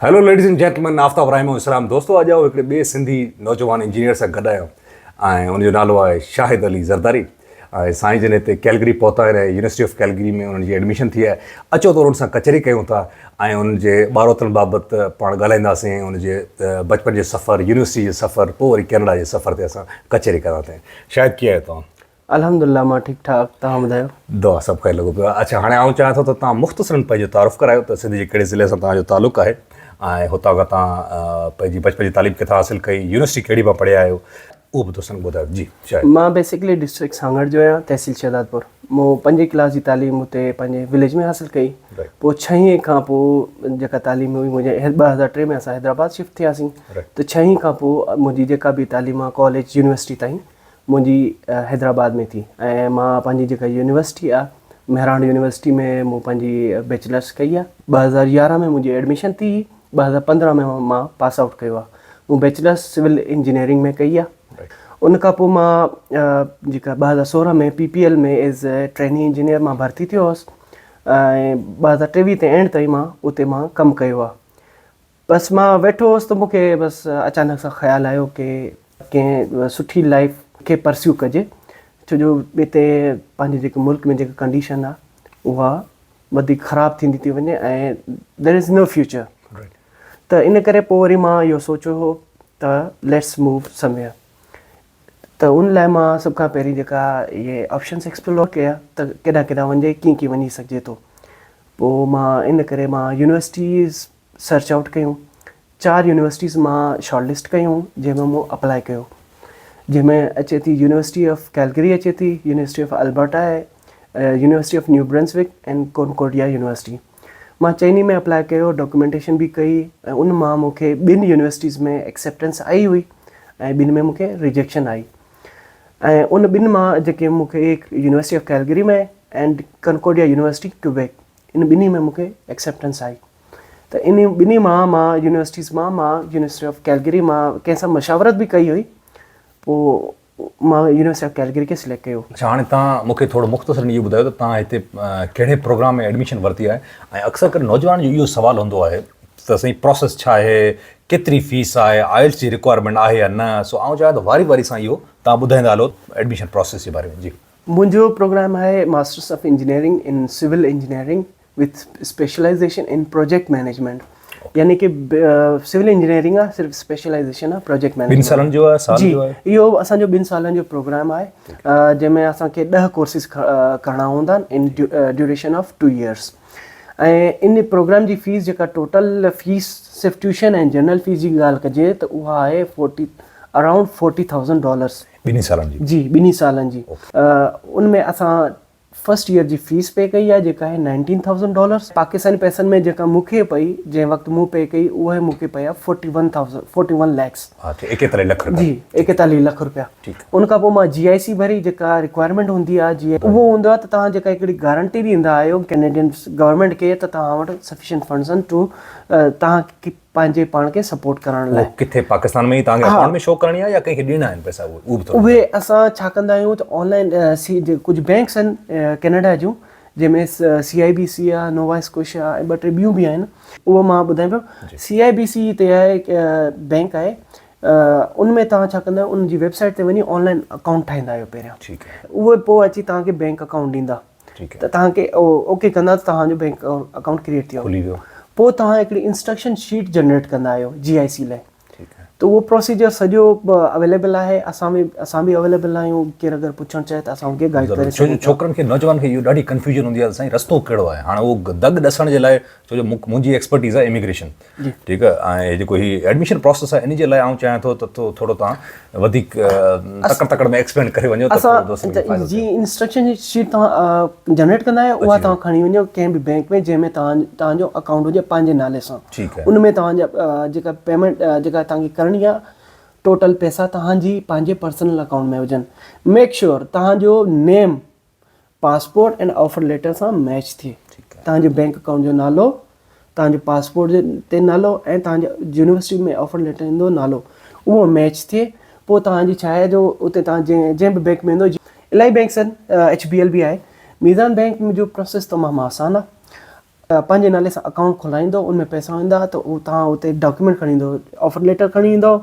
Hello ladies and gentleman, Aftab Ibrahim Islam. दोस्तों, आ जाओ हिकिड़े ॿिए सिंधी नौजवान इंजीनियर सां गॾु आहियूं ऐं उनजो नालो आहे शाहिद अली ज़रदारी। ऐं साईं जन हिते कैलगरी पहुता आहिनि, यूनिवर्सिटी ऑफ कैलगरी में उन्हनि जी एडमिशन थी आहे। अचो त उन्हनि सां कचहरी कयूं था ऐं उन्हनि जे ॿारोतनि बाबति पाण ॻाल्हाईंदासीं, उनजे बचपन जे सफ़र, यूनिवर्सिटी जे सफ़र, पोइ वरी कैनेडा जे सफ़र ते असां कचहरी कंदासीं। शायदि कीअं आहे तव्हां? अल्हम्दुलिल्लाह, मां ठीकु ठाक। तव्हां ॿुधायो? दुआ सभु खे लॻो पियो आहे। अच्छा, हाणे आउं चाहियां थो त तव्हां मुख़्तसरनि पंहिंजो तारुफ़ करायो त सिंध जे कहिड़े ज़िले सां तव्हांजो तालुक़ु आहे ऐं हुतां खां तव्हां पंहिंजी बचपन जी तालीम किथां हासिलु कई, यूनिवर्सिटी कहिड़ी मां पढ़िया आहियो, उहो बि तोसां ॿुधायो। जी शायदि मां बेसिकली डिस्ट्रिक्ट सांगड़ जो आहियां, तहसील शहदादपुर। मूं 5वीं क्लास जी तालीम हुते पंहिंजे विलेज में हासिलु कई। पोइ 6वीं खां पोइ जेका तालीम हुई मुंहिंजे 2003 में असां हैदराबाद शिफ्ट थियासीं। त 6वीं खां पोइ मुंहिंजी जेका बि तालीम आहे कॉलेज यूनिवर्सिटी ताईं मुंहिंजी हैदराबाद में थी। ऐं मां पंहिंजी जेका यूनिवर्सिटी आहे मेहरान यूनिवर्सिटी में मूं पंहिंजी बैचलर्स कई आहे। 2011 में मुंहिंजी एडमिशन थी, 2015 में मां पास आउट कयो आहे। मूं बैचलर्स सिविल इंजीनियरिंग में कई आहे। उन खां पोइ मां जेका 2016 में PPL में एज़ ट्रेनी इंजीनियर मां भर्ती थियो हुअसि ऐं 2023 ते एंड ताईं उते मां कमु कयो आहे। बसि मां वेठो हुअसि त मूंखे बसि अचानक सां ख़्यालु आयो की कंहिं सुठी लाइफ खे परस्यू कजे, छो जो हिते पंहिंजे जेके मुल्क में जेका कंडीशन आहे उहा वधीक ख़राबु थींदी थी वञे ऐं देयर इज़ नो फ्यूचर। त इन करे पोइ वरी मां इहो सोचियो हो त लेट्स मूव समवेयर। त उन लाइ मां सभ खां पहिरीं जेका इहे ऑप्शन्स एक्सप्लोर कया त केॾांहुं केॾांहुं वञे, कीअं कीअं वञी सघिजे थो। पोइ मां इन करे मां यूनिवर्सिटीज़ सर्च आउट कयूं। 4 यूनिवर्सिटीज़ मां शॉर्टलिस्ट कयूं जंहिंमें मूं अप्लाई कयो। जंहिंमें अचे थी यूनिवर्सिटी ऑफ कैलगरी, अचे थी यूनिवर्सिटी ऑफ अल्बर्टा आहे, university of new Brunswick and Concordia university. मां चइनी में अप्लाई कयो, डॉक्यूमेंटेशन बि कई ऐं उन मां मूंखे 2 यूनिवर्सिटीज़ में एक्सेप्टेंस आई हुई ऐं 2 में मूंखे रिजेक्शन आई। ऐं उन 2 मां जेके मूंखे एक यूनिवर्सिटी ऑफ कैलगरी में एंड कॉनकॉर्डिया यूनिवर्सिटी क्यूबेक, इन 2 में मूंखे एक्सेप्टेंस आई। त इन 2 मां यूनिवर्सिटीज़ मां यूनिवर्सिटी ऑफ कैलगरी मां कंहिंसां मशावरत बि कई हुई, पोइ मां यूनिवर्सिटी ऑफ कैलगरी खे सिलेक्ट कयो। अच्छा, हाणे तव्हां मूंखे थोरो मुख़्तसरनि इहो ॿुधायो त तव्हां हिते कहिड़े प्रोग्राम में एडमिशन वरिती आहे ऐं अक्सर करे नौजवान जो इहो सुवालु हूंदो आहे त सही प्रोसेस छा आहे, केतिरी फीस आहे, आइल्स जी रिक्वायरमेंट आहे या न। सो आउं चाहियां त वारी वारी सां इहो तव्हां ॿुधाईंदा हलो एडमिशन प्रोसेस जे बारे में। जी, मुंहिंजो प्रोग्राम आहे masters of engineering in civil engineering with specialisation in project management. यानी कि सिविल इंजीनियरिंग आहे, सिर्फ़ु स्पेशलाइजेशन आहे प्रोजेक्ट मैनेजमेंट। 2 सालनि जो आहे, साल जो आहे? इहो असांजो 2 सालनि जो प्रोग्राम आहे जंहिंमें असांखे 10 कोर्सिस करणा हूंदा आहिनि इन ड्यूरेशन ऑफ 2 इयर्स। ऐं इन प्रोग्राम जी फ़ीस जेका टोटल फ़ीस सिर्फ़ु ट्यूशन ऐं जनरल फ़ीस जी ॻाल्हि कजे त उहा आहे अराउंड $40,000 2 सालनि जी। जी, 2 सालनि जी। उनमें असां फर्स्ट ईयर जी फ़ीस पे कई आहे जेका आहे $19,000 पाकिस्तानी पैसनि में। जेका मूंखे पई जंहिं वक़्तु मूं पे कई उहे मूंखे पिया 41 लैक्स। हा, 41 लख रुपया। जी, 41 लख रुपया। उन खां पोइ मां GIC भरी, जेका रिक्वायरमेंट हूंदी आहे जीअं उहो हूंदो आहे त तव्हां जेका हिकिड़ी गारंटी ॾींदा आहियो कैनेडियन गवर्नमेंट खे त तव्हां वटि सफिशिएंट फंड्स आहिनि टू तव्हां पंहिंजे पाण खे सपोर्ट करण लाइ। किथे पाकिस्तान में ई तव्हांखे अकाउंट में शो करणी आहे या कंहिंखे ॾियणा आहिनि पैसा? उहे असां छा कंदा आहियूं त ऑनलाइन कुझु बैंक्स आहिनि कैनेडा जूं जंहिंमें CIBC आहे, नोवा स्कोशिया आहे, 2-3 ॿियूं बि आहिनि। उहो मां ॿुधायां पियो। CIBC ते आहे बैंक आहे, उनमें तव्हां छा कंदा आहियो, उनजी वेबसाइट ते वञी ऑनलाइन अकाउंट ठाहींदा आहियो पहिरियां। ठीकु आहे। उहे पोइ अची तव्हांखे बैंक अकाउंट ॾींदा। ठीकु आहे। त तव्हांखे ओके कंदा त तव्हांजो बैंक अकाउंट क्रिएट थियो, खुली वियो। पोइ तव्हां हिकिड़ी इंस्ट्रक्शन शीट जनरेट कंदा आहियो GIC लाइ। त उहो प्रोसीजर सॼो अवेलेबल आहे। असां बि अवेलेबल आहियूं। केरु अगरि पुछणु चाहे त असां उनखे गाइड करे सघूं। छोकिरनि खे, नौजवान खे इहो ॾाढी कंफ्यूजन हूंदी आहे साईं रस्तो कहिड़ो आहे। हाणे उहो दग ॾसण जे लाइ, छो जो मुंहिंजी एक्सपर्टीज़ आहे इमिग्रेशन, ठीकु आहे, ऐं जेको हीउ एडमिशन प्रोसेस आहे इन जे लाइ आउं चाहियां थो त थोरो तव्हां वधीक तकड़ में एक्सप्लेन करे वञो। जी, इंस्ट्रक्शन शीट तव्हां जनरेट कंदा आहियो, उहा तव्हां खणी वञो कंहिं बि बैंक में जंहिंमें तव्हांजो अकाउंट हुजे पंहिंजे नाले सां। ठीकु आहे। उनमें तव्हांजा जेका पेमेंट जेका तव्हांखे करणी आहे, टोटल पैसा तव्हांजी पंहिंजे पर्सनल अकाउंट में हुजनि। मेक श्योर तव्हांजो नेम पासपोर्ट एंड ऑफर लेटर सां मैच थिए। तव्हांजे बैंक अकाउंट जो नालो, तव्हांजे पासपोर्ट ते नालो ऐं तव्हांजे यूनिवर्सिटी में ऑफर लेटर ईंदो नालो, उहो मैच थिए। पोइ तव्हांजी छा आहे जो उते तव्हां जंहिं बि बैंक में ईंदो, इलाही बैंक्स आहिनि, HBL बि आहे। मीज़ान बैंक जो प्रोसेस तमामु आसानु आहे। पंहिंजे नाले सां अकाउंट खोलाईंदो, उनमें पैसा वेंदा त उहो तव्हां उते डॉक्यूमेंट खणी ईंदो, ऑफर लेटर खणी ईंदो,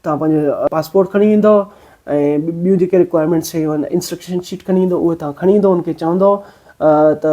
तव्हां पंहिंजो पासपोर्ट खणी ईंदो ऐं ॿियूं जेके रिक्वायरमेंट्स शयूं आहिनि, इंस्ट्रक्शन शीट खणी ईंदो, उहे तव्हां खणी ईंदो, उनखे चवंदो त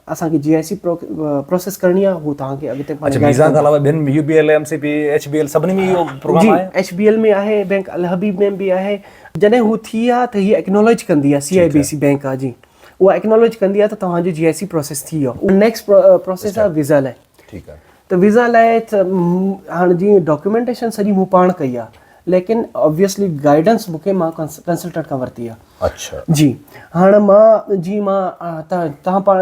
असांखे GIC प्रोसेस करणी आहे, हू तव्हांखे अॻिते अच्छा मीज़ान खां अलावा ॿियनि UBL MCP HBL सभिनी में इहो प्रोग्राम आहे? HBL में आहे, बैंक अल हबीब में बि आहे। जॾहिं हू थी आहे त हीअ एक्नॉलेज कंदी आहे, CIBC बैंक आहे जी, उहा एक्नॉलेज कंदी आहे त तव्हांजो GIC प्रोसेस थी वियो। नेक्स्ट प्रोसेस आहे वीज़ा लाइ। ठीकु आहे। त वीज़ा लाइ हाणे जीअं डॉक्यूमेंटेशन सॼी मूं पाण कई आहे, लेकिन ऑब्वियसली गाइडेंस मूंखे मां कंसल्टेंट खां वरिती आहे। अच्छा जी, हाणे मां तव्हां पाण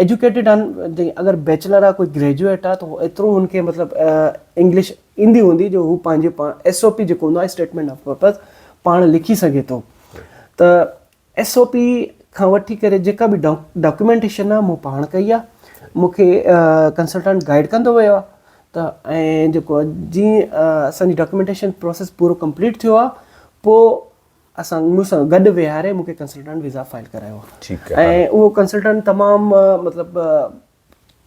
एजुकेटेड आहिनि, अगरि बैचलर आहे, कोई ग्रेजुएट आहे, त एतिरो हुनखे मतिलबु इंग्लिश ईंदी हूंदी जो हू पंहिंजे पाण SOP जेको हूंदो आहे, स्टेटमेंट ऑफ पर्पज़, पाण लिखी सघे थो। त SOP खां वठी करे जेका बि डॉक्यूमेंटेशन आहे मूं पाण कई आहे, मूंखे कंसल्टेंट गाइड कंदो वियो आहे। त ऐं जेको जीअं असांजी डॉक्यूमेंटेशन प्रोसेस पूरो कंप्लीट थियो आहे, पोइ मूंसां गॾु विहारे मूंखे कंसल्टेंट वीज़ा फाइल करायो आहे। ठीकु आहे। ऐं उहो कंसल्टेंट तमामु मतिलबु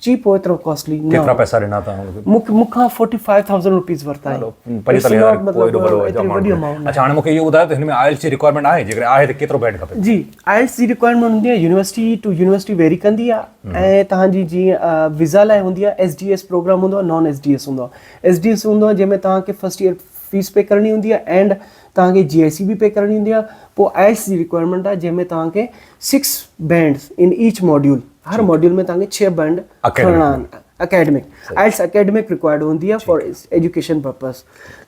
चीप हो, एतिरो कॉस्टली न। केतिरा पैसा ॾिना तव्हां हुनखे? मूंखां 45,000 रुपीज़ वरिता आहिनि। अच्छा हाणे मूंखे इहो ॿुधायो त हिन में IELTS जी रिक्वायरमेंट आहे? जेकॾहिं आहे त केतिरो बैंड खपे? जी, IELTS जी रिक्वायरमेंट हूंदी आहे, यूनिवर्सिटी टू यूनिवर्सिटी वेरी कंदी आहे। ऐं तव्हांजी जीअं वीज़ा लाइ हूंदी आहे, SDS प्रोग्राम हूंदो आहे, नॉन SDS हूंदो आहे। SDS हूंदो आहे जंहिंमें तव्हांखे फर्स्ट ईयर फीस पे करणी हूंदी आहे एंड तव्हांखे GIC बि पे करणी हूंदी आहे। पोइ IELTS जी रिक्वायरमेंट आहे जंहिंमें तव्हांखे 6 बैंड्स इन ईच मॉड्यूल, हर मॉड्यूल में तव्हांखे 6 बैंड खणणा आहिनि। अकेडमिक IELTS अकेडमिक रिक्वायर्ड हूंदी आहे फॉर एजुकेशन पर्पज़।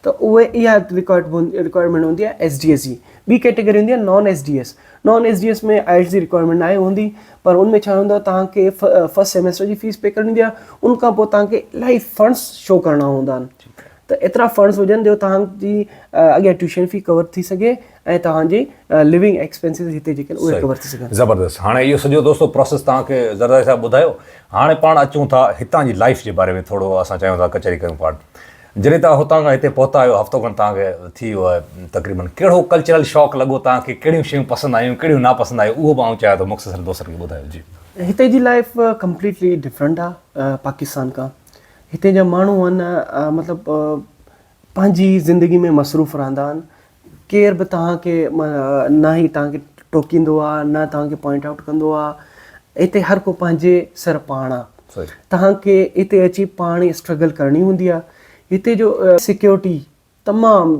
त उहे इहा रिक्वायरमेंट हूंदी आहे SDS जी। ॿी कैटेगरी हूंदी आहे नॉन SDS। नॉन SDS में IELTS जी रिक्वायरमेंट न आहे हूंदी, पर उनमें छा हूंदो आहे, तव्हांखे फर्स्ट सेमेस्टर जी फीस पे करणी हूंदी आहे, उनखां पोइ तव्हांखे इलाही फंड्स शो करणा हूंदा आहिनि। त एतिरा फंड्स हुजनि जो तव्हांजी अॻियां ट्यूशन फी कवर थी सघे ऐं तव्हांजी लिविंग एक्सपेंसिस हिते जेके उहे कवर थी सघनि। ज़बरदस्त। हाणे इहो सॼो दोस्तो प्रोसेस तव्हांखे ज़रदारी साहिबु ॿुधायो। हाणे पाण अचूं था हितां जी लाइफ जे बारे में थोरो असां चाहियूं था कचहरी कयूं पाण। जॾहिं तव्हां हुतां खां हिते पहुता आहियो, हफ़्तो खनि तव्हांखे थी वियो आहे तक़रीबन, कहिड़ो कल्चरल शौक़ु लॻो तव्हांखे? कहिड़ियूं शयूं पसंदि आयूं, कहिड़ियूं नापसंदि आयूं, उहो मां चाहियां थो मुख़्तसर दोस्त खे ॿुधायो। जी, हिते जी लाइफ कंप्लीटली डिफरेंट आहे पाकिस्तान खां। हिते जा माण्हू आहिनि मतिलबु पंहिंजी ज़िंदगी में मसरूफ़ रहंदा आहिनि। केर बि तव्हांखे न ई तव्हांखे टोकींदो आहे, न तव्हांखे पॉइंट आउट कंदो आहे। हिते हर को पंहिंजे सर पाण आहे। तव्हांखे हिते अची पाण ई स्ट्रगल करणी हूंदी आहे। हिते जो सिक्योरिटी तमामु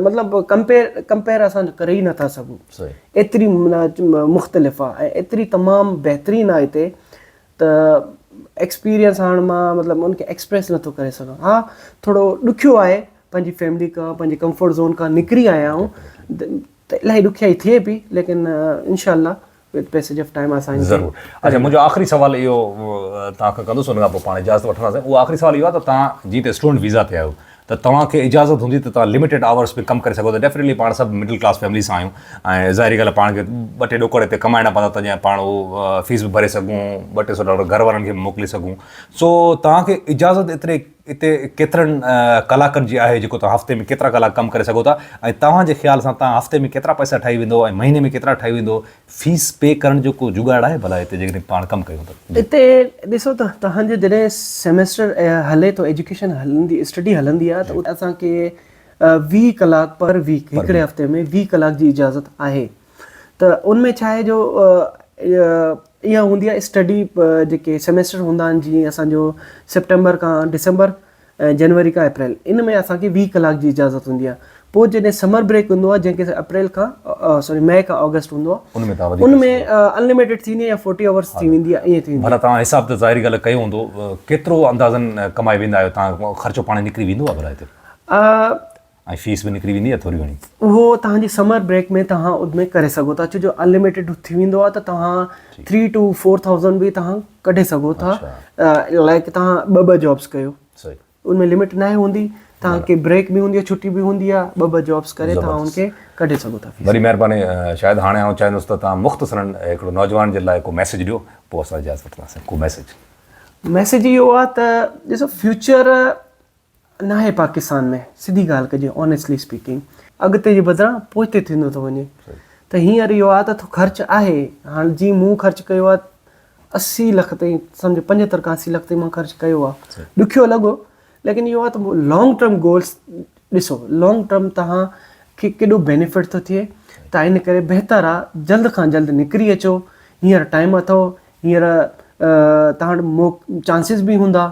मतिलबु कंपेयर असां करे ई नथा सघूं। एतिरी मुख़्तलिफ़ आहे ऐं एतिरी तमामु बहितरीनु आहे हिते, त एक्सपीरियंस हाणे मां मतिलबु उनखे एक्सप्रेस नथो करे सघां। हा, थोरो ॾुखियो आहे, पंहिंजी फैमिली खां, पंहिंजे कंफर्ट ज़ोन खां निकिरी आया आहियूं, त इलाही ॾुखियाई थिए पई, लेकिन इंशाअल्लाह विद पैसेज ऑफ टाइम असां ज़रूरु। अच्छा, मुंहिंजो आख़िरी सुवालु इहो तव्हांखां कंदुसि, उन खां पोइ पाण इजाज़त वठंदासीं। उहो आख़िरी सुवालु इहो आहे त तव्हां जीअं त स्टूडेंट वीज़ा ते आहियो, त तव्हांखे इजाज़त हूंदी त तव्हां लिमिटेड आवर्स में कमु करे सघो। त डेफिनेटली पाण सभु मिडिल क्लास फैमिली सां आहियूं ऐं ज़ाहिरी ॻाल्हि आहे पाण खे 2-3 ॾोकड़ हिते कमाइणा पवंदा त जीअं पाण उहो फीस बि भरे सघूं, $200-300 घर वारनि खे बि मोकिले सघूं। सो तव्हांखे इजाज़त एतिरे हिते केतिरनि कलाकनि जी आहे जेको तव्हां हफ़्ते में केतिरा कलाक कमु करे सघो था, ऐं तव्हांजे ख़्याल सां तव्हां हफ़्ते में केतिरा पैसा ठही वेंदो ऐं महीने में केतिरा ठही वेंदो? फीस पे करण जो को जुगाड़ आहे भला हिते जेकॾहिं पाण कमु कयूं त? हिते ॾिसो त तव्हांजो जॾहिं सेमेस्टर हले थो, एजुकेशन हलंदी, स्टडी हलंदी आहे, त असांखे 20 कलाक पर वीक, हिकिड़े हफ़्ते में 20 कलाक जी इजाज़त आहे। त उनमें छा आहे जो इहा हूंदी आहे स्टडी, जेके सेमेस्टर हूंदा आहिनि, जीअं असांजो सितंबर खां दिसंबर ऐं जनवरी खां अप्रैल, इन में असांखे 20 कलाक जी इजाज़त हूंदी आहे। पोइ जॾहिं समर ब्रेक हूंदो आहे, जंहिंखे अप्रैल खां मई खां ऑगस्ट हूंदो आहे, उनमें अनलिमिटेड थींदी आहे या 40 आवर्स थी वेंदी आहे, ईअं थी वेंदी आहे। भला तव्हां हिसाब त ज़ाहिरी ॻाल्हि कयो हूंदो, केतिरो अंदाज़न कमाए वेंदा आहियो तव्हां? ख़र्चो पाण निकिरी वेंदो आहे भला हिते? ऐं फीस बि निकिरी वेंदी आहे थोरी घणी? उहो तव्हांजी समर ब्रेक में तव्हां उनमें करे सघो था, छो जो अनलिमिटेड थी वेंदो आहे, त तव्हां 3 to 4,000 बि तव्हां कढे सघो था। लाइक तव्हां 2 जॉब्स कयो, उनमें लिमिट न हूंदी, तव्हांखे ब्रेक बि हूंदी आहे, छुट्टी बि हूंदी आहे, 2 जॉब्स करे तव्हां उनखे कढे सघो था। वरी महिरबानी। शायदि हाणे आउं चाहींदुसि त तव्हां मुख़्तसरन हिकिड़ो नौजवान जे लाइ को मैसेज ॾियो, पोइ असां इजाज़त वठंदासीं। को मैसेज इहो आहे त ॾिसो, फ्यूचर न आहे पाकिस्तान में, सिधी ॻाल्हि कजे, ऑनेस्टली स्पीकिंग, अॻिते जे बदिरां पोइते थींदो थो वञे। त हींअर इहो आहे त ख़र्चु आहे। हाणे जीअं मूं ख़र्चु कयो आहे, 80 लख ताईं सम्झो 75 खां 80 लख ताईं मां ख़र्चु कयो आहे ॾुखियो लॻो लेकिन इहो आहे त लॉन्ग टर्म गोल्स ॾिसो लॉन्ग टर्म तव्हांखे केॾो बेनिफिट थो थिए त इन करे बहितर आहे जल्द खां जल्द निकिरी अचो हींअर टाइम अथव हींअर तव्हां वटि चांसिस बि हूंदा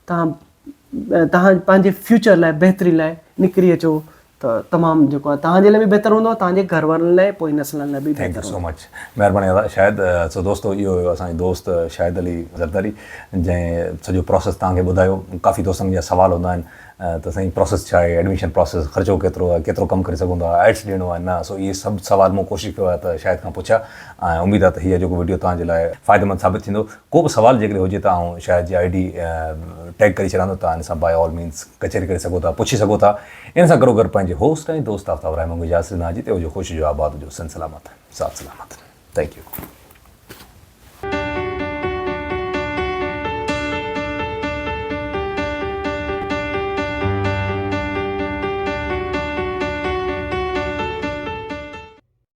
तव्हां पंहिंजे फ्यूचर लाइ बहितरी लाइ निकिरी अचो त तमामु जेको आहे तव्हांजे लाइ बि बहितरु हूंदो तव्हांजे घर वारनि लाइ पोइ नसलनि लाइ बि थैंक यू सो मच महिरबानी दादा शायदि सो दोस्तो इहो हुयो असांजो दोस्त शाहिद अली ज़रदारी जंहिं सॼो प्रोसेस तव्हांखे ॿुधायो काफ़ी दोस्तनि जा सवाल हूंदा आहिनि त साईं प्रोसेस छा आहे एडमिशन प्रोसेस ख़र्चो केतिरो आहे केतिरो कमु करे सघूं था आइट्स ॾियणो आहे न सो इहे सभु सवाल मूं कोशिशि कयो आहे त शायदि खां पुछां ऐं उमेदु आहे त हीअ जेको वीडियो तव्हांजे लाइ फ़ाइदेमंद साबित थींदो को बि सवाल जेकॾहिं हुजे त आउं शायदि जी आई डी टैग करे छॾां थो तव्हां इन सां बाय ऑल मीन्स कचहरी करे सघो था पुछी सघो था इन सां गॾो गॾु पंहिंजे होस्ट ऐं दोस्त आफ्ताब रहमान इजाज़त ॾिना जी ते हुजो ख़ुशि जो आबाद हुजो सन सलामत साफ़ सलामत थैंक यू